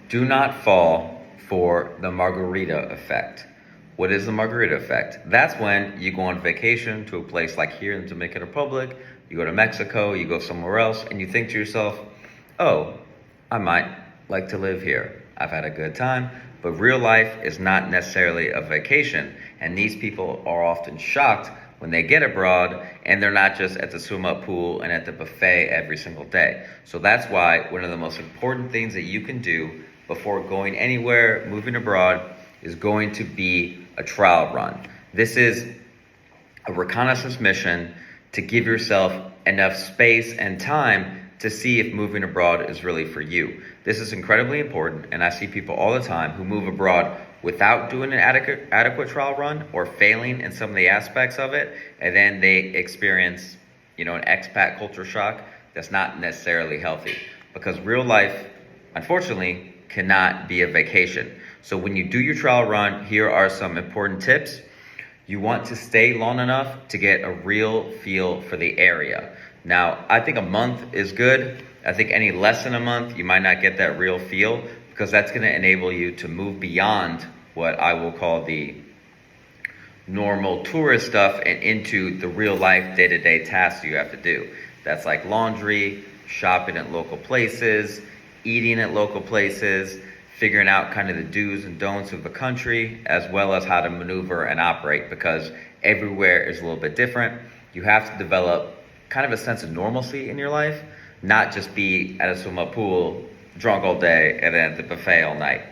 Do not fall for the Margarita Effect. What is the Margarita Effect? That's when you go on vacation to a place like here in the Dominican Republic, you go to Mexico, you go somewhere else, and you think to yourself, oh, I might like to live here. I've had a good time, but real life is not necessarily a vacation, and these people are often shocked when they get abroad and they're not just at the swim up pool and at the buffet every single day. So that's why one of the most important things that you can do before going anywhere, moving abroad, is going to be a trial run. This is a reconnaissance mission to give yourself enough space and time to see if moving abroad is really for you. This is incredibly important, and I see people all the time who move abroad without doing an adequate trial run or failing in some of the aspects of it, and then they experience, an expat culture shock that's not necessarily healthy, because real life, unfortunately, cannot be a vacation. So when you do your trial run, here are some important tips. You want to stay long enough to get a real feel for the area. Now, I think a month is good. I think any less than a month, you might not get that real feel, because that's going to enable you to move beyond what I will call the normal tourist stuff and into the real life day-to-day tasks you have to do. That's like laundry, shopping at local places, eating at local places, figuring out kind of the do's and don'ts of the country, as well as how to maneuver and operate, because everywhere is a little bit different. You have to develop kind of a sense of normalcy in your life, not just be at a swim up pool, drunk all day, and then at the buffet all night.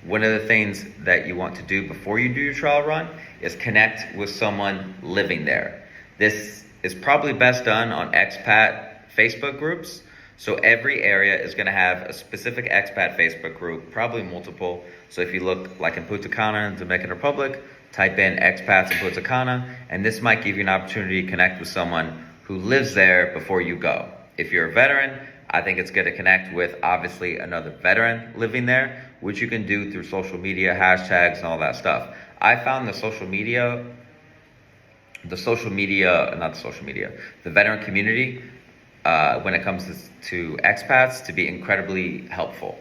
One of the things that you want to do before you do your trial run is connect with someone living there. This is probably best done on expat Facebook groups. So every area is going to have a specific expat Facebook group, probably multiple. So if you look like in Punta Cana in the Dominican Republic, type in expats in Punta Cana, and this might give you an opportunity to connect with someone who lives there before you go. If you're a veteran, I think it's good to connect with obviously another veteran living there, which you can do through social media, hashtags, and all that stuff. I found the veteran community, when it comes to expats, to be incredibly helpful.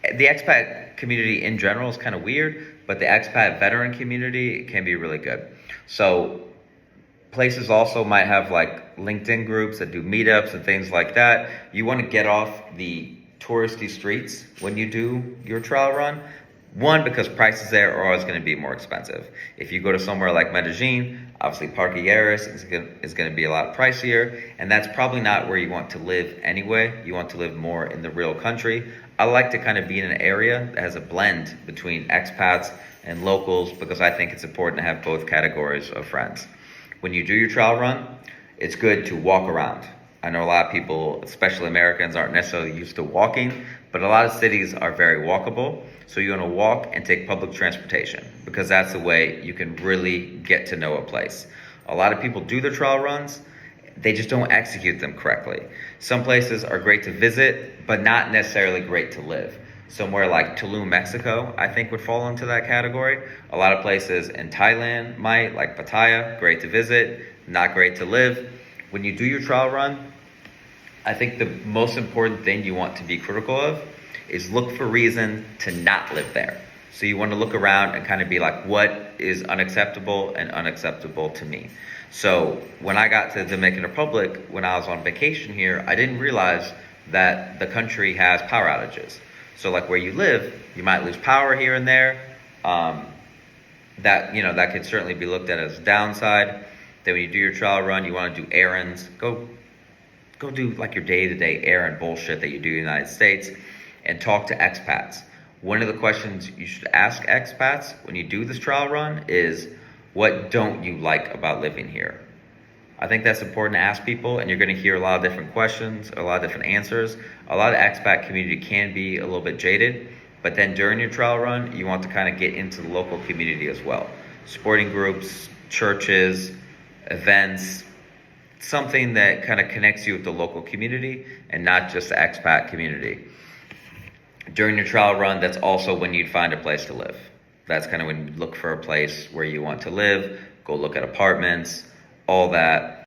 The expat community in general is kind of weird, but the expat veteran community can be really good. So places also might have like LinkedIn groups that do meetups and things like that. You want to get off the touristy streets when you do your trial run. One, because prices there are always going to be more expensive. If you go to somewhere like Medellin, obviously Parque Yeris is going to be a lot pricier, and that's probably not where you want to live anyway. You want to live more in the real country. I like to kind of be in an area that has a blend between expats and locals, because I think it's important to have both categories of friends. When you do your trial run, it's good to walk around. I know a lot of people, especially Americans, aren't necessarily used to walking, but a lot of cities are very walkable. So you want to walk and take public transportation, because that's the way you can really get to know a place. A lot of people do their trial runs, they just don't execute them correctly. Some places are great to visit, but not necessarily great to live. Somewhere like Tulum, Mexico, I think would fall into that category. A lot of places in Thailand might, like Pattaya, great to visit, not great to live. When you do your trial run, I think the most important thing you want to be critical of is look for reason to not live there. So you want to look around and kind of be like, what is unacceptable and unacceptable to me? So when I got to the Dominican Republic, when I was on vacation here, I didn't realize that the country has power outages. So like where you live, you might lose power here and there. That could certainly be looked at as a downside. Then when you do your trial run, you want to do errands. Go do like your day-to-day errand bullshit that you do in the United States, and talk to expats. One of the questions you should ask expats when you do this trial run is, what don't you like about living here? I think that's important to ask people, and you're going to hear a lot of different questions, a lot of different answers. A lot of expat community can be a little bit jaded, but then during your trial run, you want to kind of get into the local community as well. Sporting groups, churches, events, something that kind of connects you with the local community and not just the expat community. During your trial run, that's also when you'd find a place to live. That's kind of when you look for a place where you want to live, go look at apartments, all that.